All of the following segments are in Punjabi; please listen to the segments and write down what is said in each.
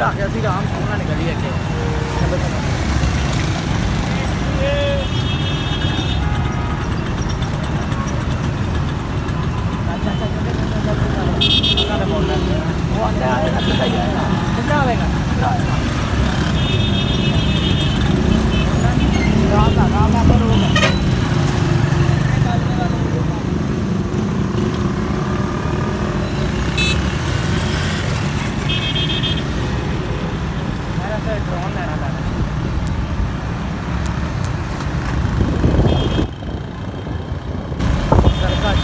ਚੜਾ ਕੇ ਅਸੀਂ ਆਰਾਮ ਸੋਹਣਾ ਨਿਕਲੀ ਅੱਗੇ ਉਹ ਆਂਦਾ ਆਏਗਾ ਕਿੱਦਾਂ ਆਵੇਗਾ ਰਾਮ ਦਾ ਪਰ ਹੋਗਾ मेरा तो ड्रोन लेना था सरकार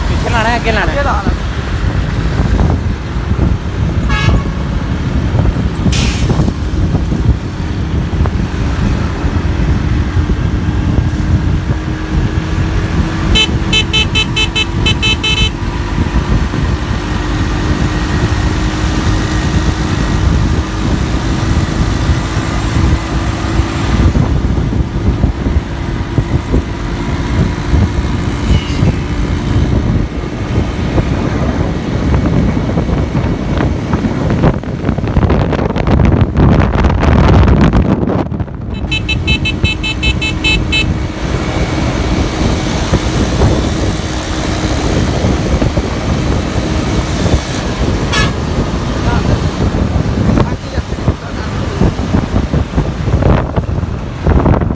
पीछे लाना है, आगे लाना है।